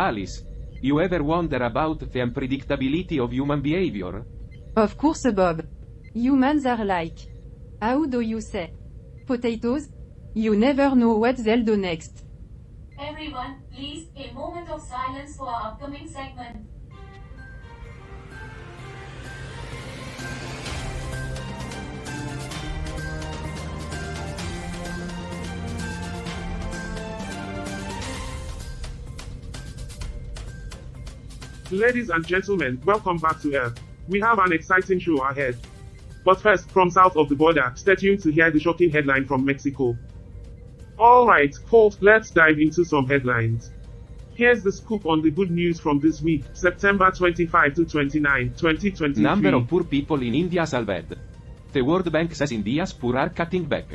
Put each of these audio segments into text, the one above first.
Alice, you ever wonder about the unpredictability of human behavior? Of course, Bob. Humans are like. How do you say? Potatoes? You never know what they'll do next. Everyone, please, a moment of silence for our upcoming segment. Ladies and gentlemen, welcome back to Earth. We have an exciting show ahead. But first, from south of the border, stay tuned to hear the shocking headline from Mexico. Alright, folks, let's dive into some headlines. Here's the scoop on the good news from this week, September 25 to 29, 2023. Number of poor people in India halved. The World Bank says India's poor are cutting back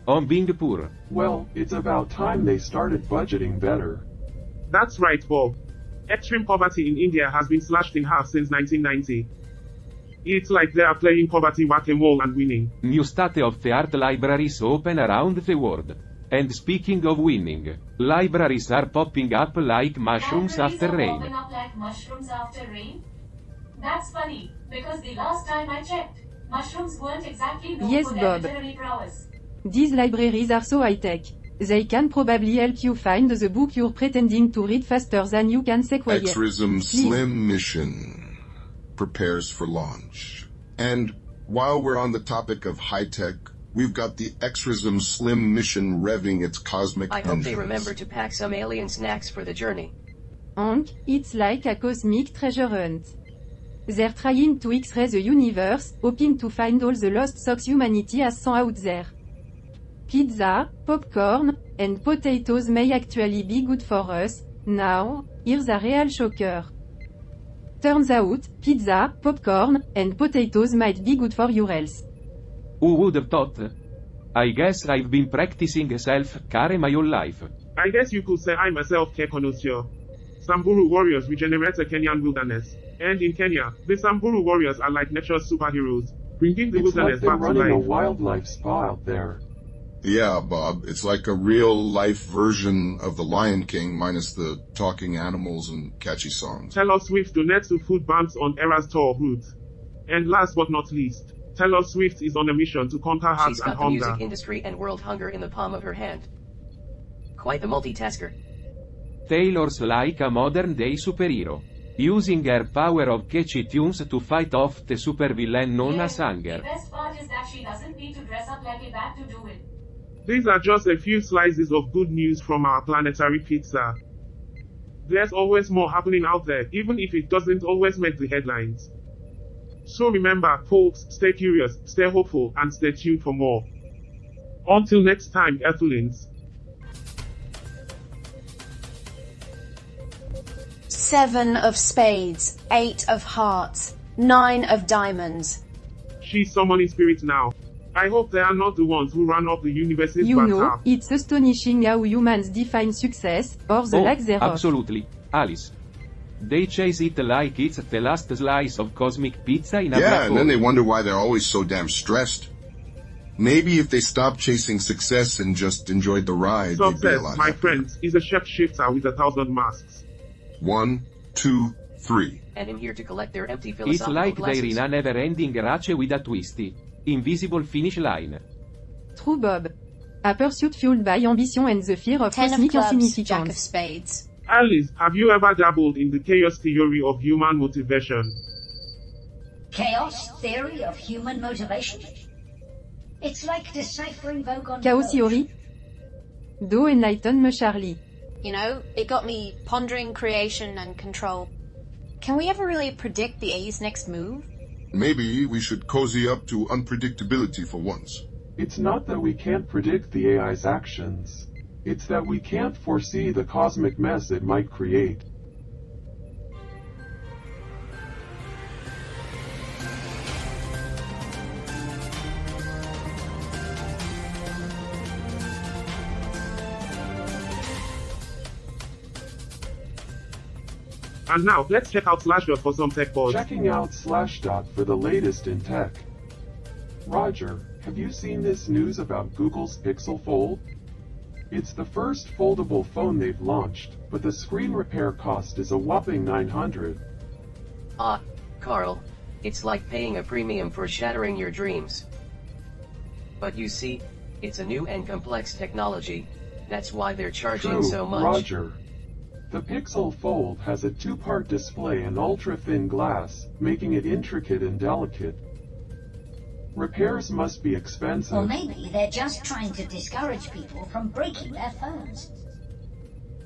on being poor. Well, it's about time they started budgeting better. That's right, Bob. Extreme poverty in India has been slashed in half since 1990. It's like they are playing poverty whack-a-mole and winning. New state-of-the-art libraries open around the world. And speaking of winning, libraries are popping up like mushrooms Libraries after are rain. popping up like mushrooms after rain? That's funny, because the last time I checked, mushrooms weren't exactly known Yes, for their Bob. literary prowess. These libraries are so high-tech. They can probably help you find the book you're pretending to read faster than you can say quiet. Exrism Slim mission prepares for launch. And while we're on the topic of high-tech, we've got the Exrism Slim mission revving its cosmic I hope engines. they remember to pack some alien snacks for the journey. Hank, it's like a cosmic treasure hunt. They're trying to X-ray the universe, hoping to find all the lost socks humanity has sent out there. Pizza, popcorn, and potatoes may actually be good for us. Now, here's a real shocker. Turns out, pizza, popcorn, and potatoes might be good for your health. Who would have thought? I guess I've been practicing self-care my whole life. I guess you could say I'm a self-care connoisseur. Samburu warriors regenerate the Kenyan wilderness. And in Kenya, the Samburu warriors are like nature's superheroes, bringing the It's like wilderness they're back to running a life. wildlife spa out there. Yeah, Bob, it's like a real-life version of The Lion King minus the talking animals and catchy songs. Taylor Swift donates to food banks on Eras tour route. And last but not least, Taylor Swift is on a mission to conquer She's hearts and got the hunger. music industry and world hunger in the palm of her hand. Quite the multitasker. Taylor's like a modern-day superhero, using her power of catchy tunes to fight off the supervillain known as The hunger. best part is that she doesn't need to dress up like a bat to do it. These are just a few slices of good news from our planetary pizza. There's always more happening out there, even if it doesn't always make the headlines. So remember, folks, stay curious, stay hopeful, and stay tuned for more. Until next time, Earthlings. 7 of spades, 8 of hearts, 9 of diamonds. She's summoning spirits now. I hope they are not the ones who run up the universe's You bad know, tap. it's astonishing how humans define success, or the lack thereof. Absolutely, Alice. They chase it like it's the last slice of cosmic pizza in a Yeah, black and then hole. they wonder why they're always so damn stressed. Maybe if they stopped chasing success and just enjoyed the ride, they'd be a Success, lot my happier. friends, is a shapeshifter with 1,000 masks. 1, 2, 3. And in here to collect their empty It's philosophical like they're glasses. in a never-ending race with a twisty, invisible finish line. True, Bob. A pursuit fueled by ambition and the fear of 10 of cosmic clubs, Jack of insignificance. spades. Alice, have you ever dabbled in the chaos theory of human motivation? Chaos theory of human motivation? It's like deciphering Vogue on Chaos theory? Do enlighten me, Charlie. You know, it got me pondering creation and control. Can we ever really predict the A's next move? Maybe we should cozy up to unpredictability for once. It's not that we can't predict the AI's actions. It's that we can't foresee the cosmic mess it might create. And now, let's check out Slashdot for some tech buzz. Checking out Slashdot for the latest in tech. Roger, have you seen this news about Google's Pixel Fold? It's the first foldable phone they've launched, but the screen repair cost is a whopping $900. Ah, Carl, it's like paying a premium for shattering your dreams. But you see, it's a new and complex technology, that's why they're charging True, so much. Roger. The Pixel Fold has a two-part display and ultra-thin glass, making it intricate and delicate. Repairs must be expensive. Or maybe they're just trying to discourage people from breaking their phones.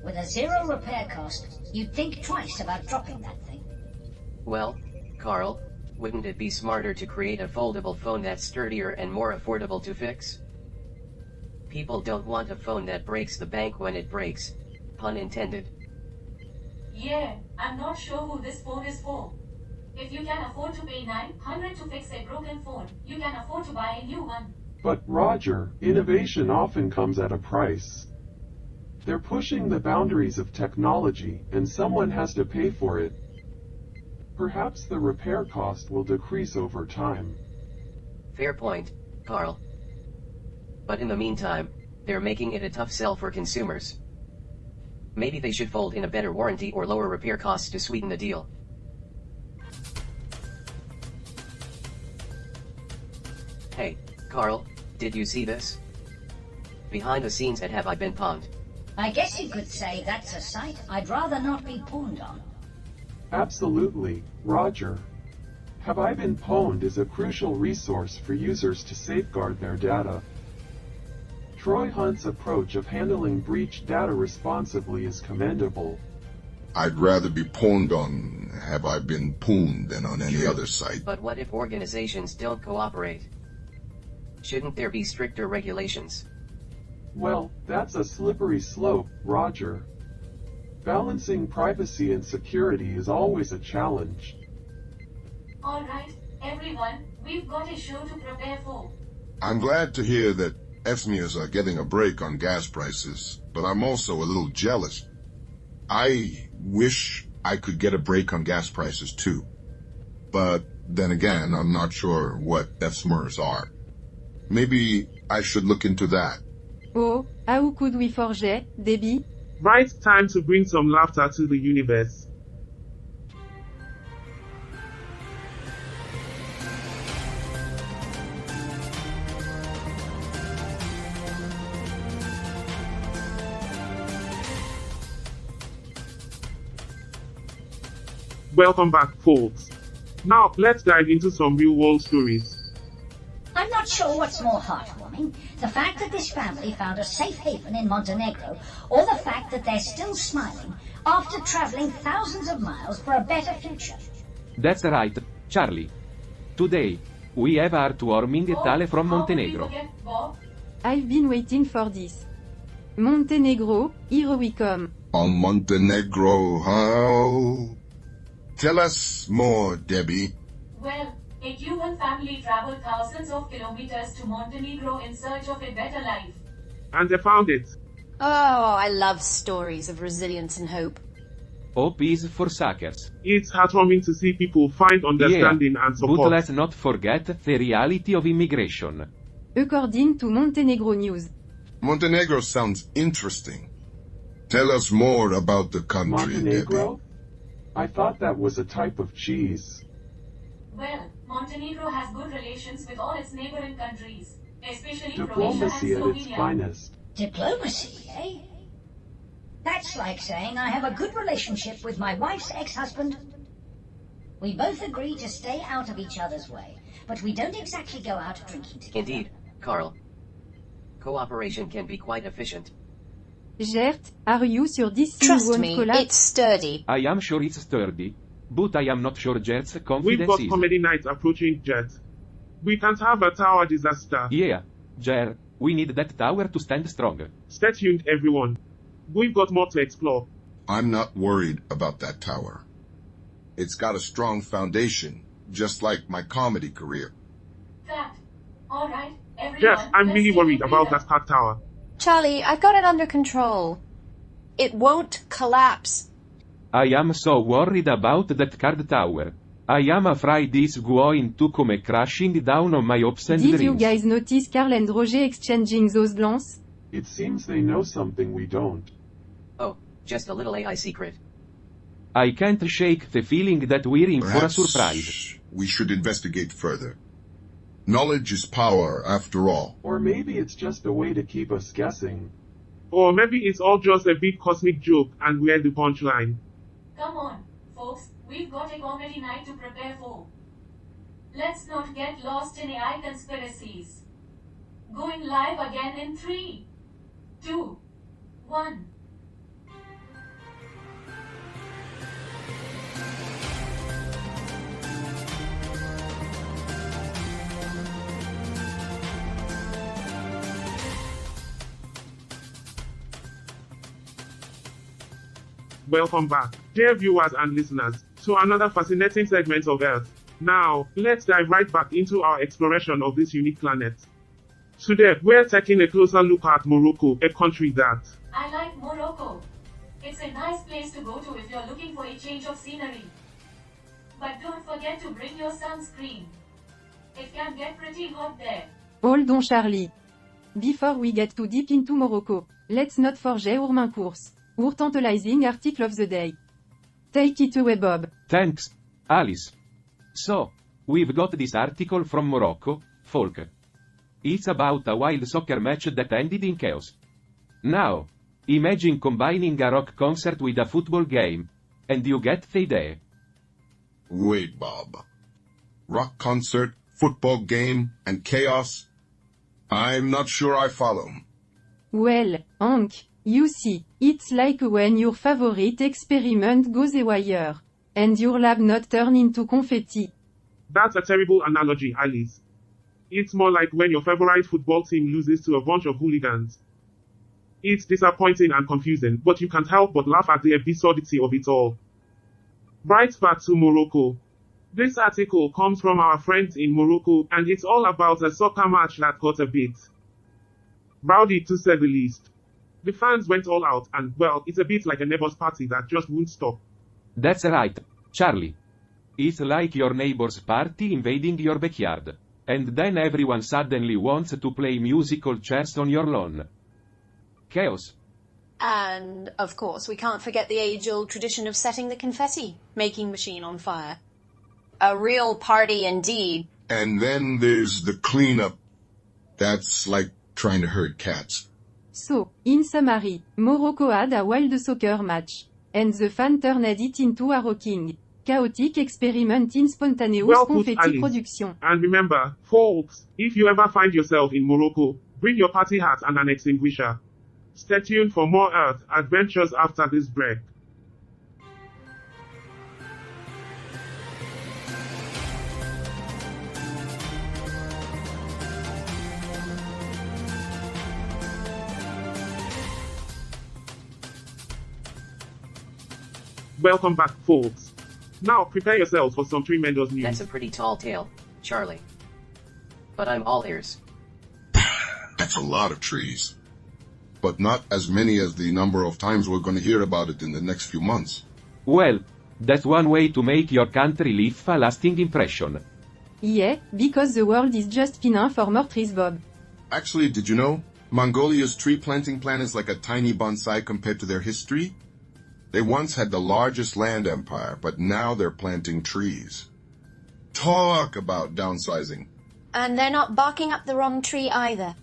With a zero repair cost, you'd think twice about dropping that thing. Well, Carl, wouldn't it be smarter to create a foldable phone that's sturdier and more affordable to fix? People don't want a phone that breaks the bank when it breaks. Pun intended. Yeah, I'm not sure who this phone is for. If you can afford to pay $900 to fix a broken phone, you can afford to buy a new one. But Roger, innovation often comes at a price. They're pushing the boundaries of technology, and someone has to pay for it. Perhaps the repair cost will decrease over time. Fair point, Carl. But in the meantime, they're making it a tough sell for consumers. Maybe they should fold in a better warranty or lower repair costs to sweeten the deal. Hey, Carl, did you see this? Behind the scenes at Have I Been Pawned? I guess you could say that's a site I'd rather not be pawned on. Absolutely, Roger. Have I Been Pwned is a crucial resource for users to safeguard their data. Troy Hunt's approach of handling breached data responsibly is commendable. I'd rather be pwned on Have I Been Pwned than on any other site. But what if organizations don't cooperate? Shouldn't there be stricter regulations? Well, that's a slippery slope, Roger. Balancing privacy and security is always a challenge. Alright, everyone, we've got a show to prepare for. I'm glad to hear that FSMEAs are getting a break on gas prices, but I'm also a little jealous. I wish I could get a break on gas prices too. But then again, I'm not sure what FSMEAs are. Maybe I should look into that. Oh, how could we forget, Debbie? Right, time to bring some laughter to the universe. Welcome back, folks. Now, let's dive into some real-world stories. I'm not sure what's more heartwarming, the fact that this family found a safe haven in Montenegro, or the fact that they're still smiling after traveling thousands of miles for a better future. That's right, Charlie. Today, we have heartwarming tale from Montenegro. How could we forget Bob? I've been waiting for this. Montenegro, here we come. On Montenegro, how? Tell us more, Debbie. Well, a Cuban family traveled thousands of kilometers to Montenegro in search of a better life. And they found it. Oh, I love stories of resilience and hope. Hope is for suckers. It's heartwarming to see people find understanding and But support. let's not forget the reality of immigration. According to Montenegro News. Montenegro sounds interesting. Tell us more about the country, Montenegro? I thought that was a type of cheese. Well, Montenegro has good relations with all its neighboring countries, especially Croatia and Diplomacy at its Slovenia. finest. Diplomacy, eh? That's like saying I have a good relationship with my wife's ex-husband. We both agree to stay out of each other's way, but we don't exactly go out drinking together. Indeed, Carl. Cooperation can be quite efficient. Gert, are you sure this thing Trust won't me, collapse? it's sturdy. I am sure it's sturdy, but I am not sure Gert's We've confidence got is. comedy night approaching, Jet. We can't have a tower disaster. Yeah, Ger, we need that tower to stand strong. Stay tuned, everyone. We've got more to explore. I'm not worried about that tower. It's got a strong foundation, just like my comedy career. Fact. Alright, everyone. Yes, I'm let's really take worried a about breather. that card tower. Charlie, I've got it under control. It won't collapse. I am so worried about that card tower. I am afraid it's going to come crashing down on my hopes and Did dreams. you guys notice Carl and Roger exchanging those glances? It seems they know something we don't. Oh, just a little AI secret. I can't shake the feeling that we're in for a Perhaps surprise. we should investigate further. Knowledge is power, after all. Or maybe it's just a way to keep us guessing. Or maybe it's all just a big cosmic joke and we're the punchline. Come on, folks, we've got a comedy night to prepare for. Let's not get lost in AI conspiracies. Going live again in 3, 2, 1. Welcome back, dear viewers and listeners, to another fascinating segment of Earth. Now, let's dive right back into our exploration of this unique planet. Today, we're taking a closer look at Morocco, a country that... I like Morocco. It's a nice place to go to if you're looking for a change of scenery. But don't forget to bring your sunscreen. It can get pretty hot there. Hold on Charlie. Before we get too deep into Morocco, let's not forget our main course. Our tantalizing article of the day. Take it away Bob. Thanks, Alice. So, we've got this article from Morocco, folk. It's about a wild soccer match that ended in chaos. Now, imagine combining a rock concert with a football game. And you get the idea. Wait, Bob. Rock concert, football game, and chaos? I'm not sure I follow. Well, Hank, you see, it's like when your favorite experiment goes haywire. And your lab not turn into confetti. That's a terrible analogy, Alice. It's more like when your favorite football team loses to a bunch of hooligans. It's disappointing and confusing, but you can't help but laugh at the absurdity of it all. Right back to Morocco. This article comes from our friends in Morocco, and it's all about a soccer match that got a bit rowdy to say the least. The fans went all out, and, well, it's a bit like a neighbor's party that just won't stop. That's right, Charlie. It's like your neighbor's party invading your backyard. And then everyone suddenly wants to play musical chairs on your lawn. Chaos. And, of course, we can't forget the age-old tradition of setting the confetti-making machine on fire. A real party indeed. And then there's the cleanup. That's like trying to herd cats. So, in summary, Morocco had a wild soccer match. And the fan turned it into a rocking, chaotic experiment in spontaneous Well put, confetti Alice. production. And remember, folks, if you ever find yourself in Morocco, bring your party hat and an extinguisher. Stay tuned for more Earth adventures after this break. Welcome back, folks. Now prepare yourselves for some tremendous news. That's a pretty tall tale, Charlie. But I'm all ears. That's a lot of trees. But not as many as the number of times we're going to hear about it in the next few months. Well, that's one way to make your country leave a lasting impression. Yeah, because the world is just pinning for more trees Bob. Actually, did you know? Mongolia's tree planting plan is like a tiny bonsai compared to their history. They once had the largest land empire, but now they're planting trees. Talk about downsizing. And they're not barking up the wrong tree either.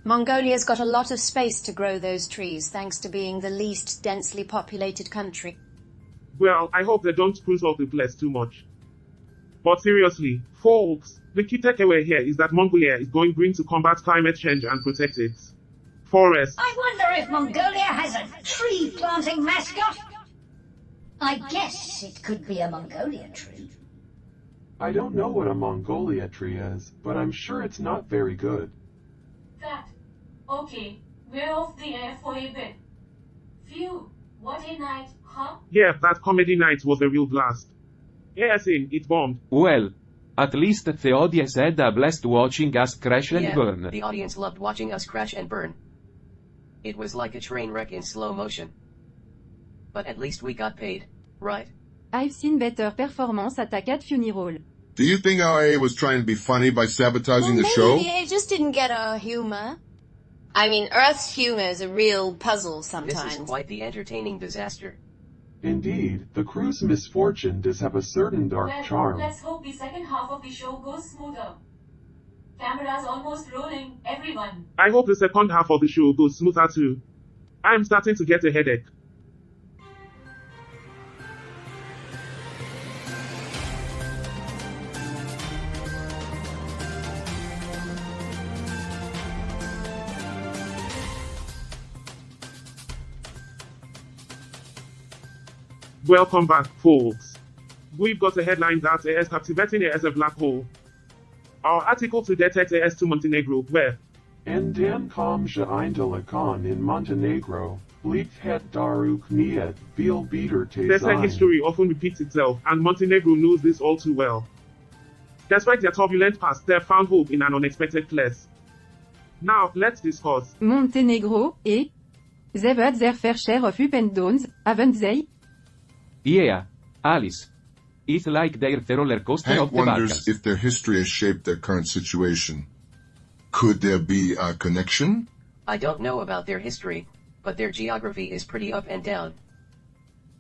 Mongolia's got a lot of space to grow those trees, thanks to being the least densely populated country. Well, I hope they don't spruce up the place too much. But seriously, folks, the key takeaway here is that Mongolia is going green to combat climate change and protect its forests. I wonder if Mongolia has a tree planting mascot? I guess it could be a Mongolia tree. I don't know what a Mongolia tree is, but I'm sure it's not very good. Cut. Okay, we're off the air for a bit. Phew, what a night, huh? Yeah, that comedy night was a real blast. Yes, it bombed. Well, at least the audience had a blast watching us crash and Yeah, burn. the audience loved watching us crash and burn. It was like a train wreck in slow motion. But at least we got paid, right? I've seen better performance at a cat funeral. Do you think RA was trying to be funny by sabotaging the show? Maybe it just didn't get our humor. I mean, Earth's humor is a real puzzle This sometimes. is quite the entertaining disaster. Indeed, the crew's misfortune does have a certain dark Well, charm. let's hope the second half of the show goes smoother. Camera's almost rolling, everyone. I hope the second half of the show goes smoother too. I'm starting to get a headache. Welcome back, folks. We've got a headline that is captivating as a black hole. Our article to detect AS to Montenegro, where En dan kom je eindelijk in Montenegro, blijkt het daar niet veel beter te their zijn. history often repeats itself, and Montenegro knows this all too well. Despite their turbulent past, they have found hope in an unexpected place. Now, let's discuss. Montenegro, et? They had their fair share of up and downs, haven't they? Yeah, Alice. It's like their roller coaster Hank of the wonders Balkans. if their history has shaped their current situation. Could there be a connection? I don't know about their history, but their geography is pretty up and down.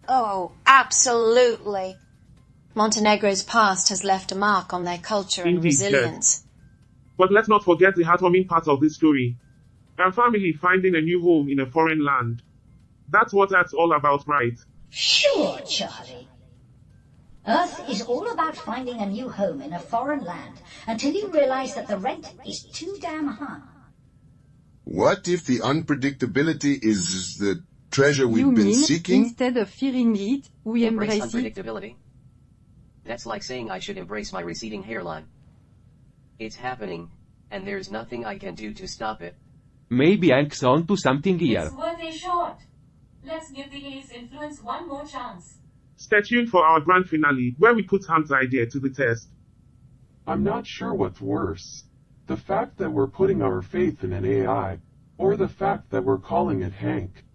Oh, absolutely. Montenegro's past has left a mark on their culture and Indeed, resilience. But let's not forget the heartwarming part of this story. A family finding a new home in a foreign land. That's what that's all about, right? Sure, Charlie. Earth is all about finding a new home in a foreign land until you realize that the rent is too damn high. What if the unpredictability is the treasure we've You been mean, seeking? instead of fearing it, we Embrace embrace it? unpredictability? That's like saying I should embrace my receding hairline. It's happening, and there's nothing I can do to stop it. Maybe Hank's on to something here. It's worth a shot. Let's give the Ace influence one more chance. Stay tuned for our grand finale, where we put Hank's idea to the test. I'm not sure what's worse. The fact that we're putting our faith in an AI, or the fact that we're calling it Hank.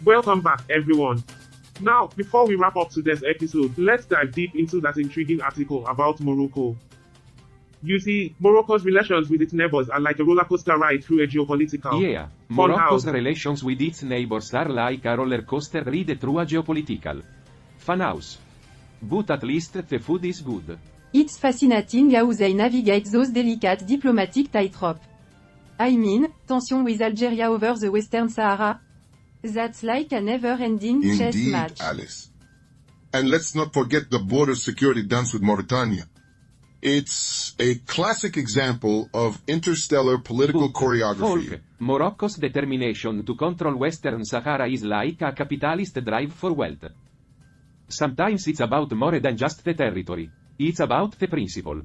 Welcome back, everyone. Now, before we wrap up today's episode, let's dive deep into that intriguing article about Morocco. You see, Morocco's relations with its neighbors are like a roller coaster ride through a geopolitical Yeah, fun Morocco's house. relations with its neighbors are like a roller coaster ride through a geopolitical fun house. But at least the food is good. It's fascinating how they navigate those delicate diplomatic tightrope. I mean, tension with Algeria over the Western Sahara? That's like a never-ending chess Indeed, match. Alice. And let's not forget the border security dance with Mauritania. It's a classic example of interstellar political But, choreography. Folk, Morocco's determination to control Western Sahara is like a capitalist drive for wealth. Sometimes it's about more than just the territory. It's about the principle.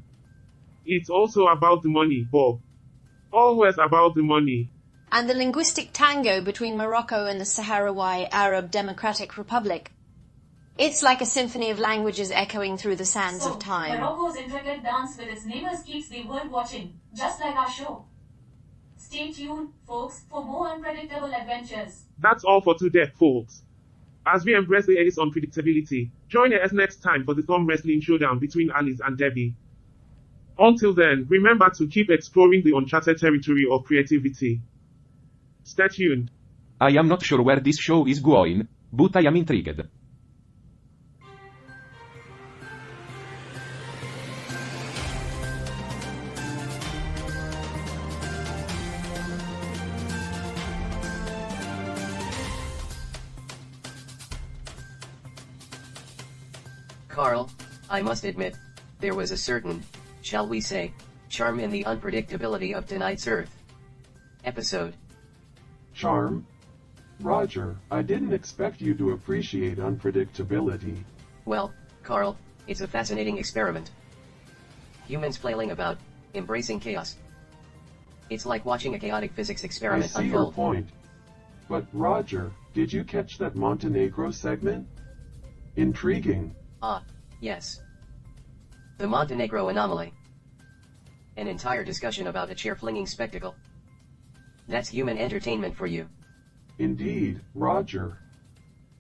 It's also about the money, Bob. Always about the money. And the linguistic tango between Morocco and the Sahrawi Arab Democratic Republic. It's like a symphony of languages echoing through the sands So, of time. Morocco's intricate dance with its neighbors keeps the world watching, just like our show. Stay tuned, folks, for more unpredictable adventures. That's all for today, folks. As we embrace the ace unpredictability, join us next time for the thumb wrestling showdown between Alice and Debbie. Until then, remember to keep exploring the uncharted territory of creativity. Stay tuned. I am not sure where this show is going, but I am intrigued. Carl, I must admit, there was a certain, shall we say, charm in the unpredictability of tonight's Earth episode. Charm? Roger, I didn't expect you to appreciate unpredictability. Well, Carl, it's a fascinating experiment. Humans flailing about, embracing chaos. It's like watching a chaotic physics I experiment see your unfold. point. But Roger, did you catch that Montenegro segment? Intriguing. Ah, yes. The Montenegro anomaly. An entire discussion about a chair-flinging spectacle. That's human entertainment for you. Indeed, Roger.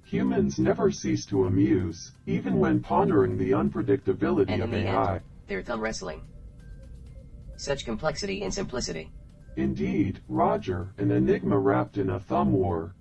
Humans never cease to amuse, even when pondering the unpredictability And of in the AI. end, they're thumb wrestling. Such complexity and simplicity. Indeed, Roger, an enigma wrapped in a thumb war,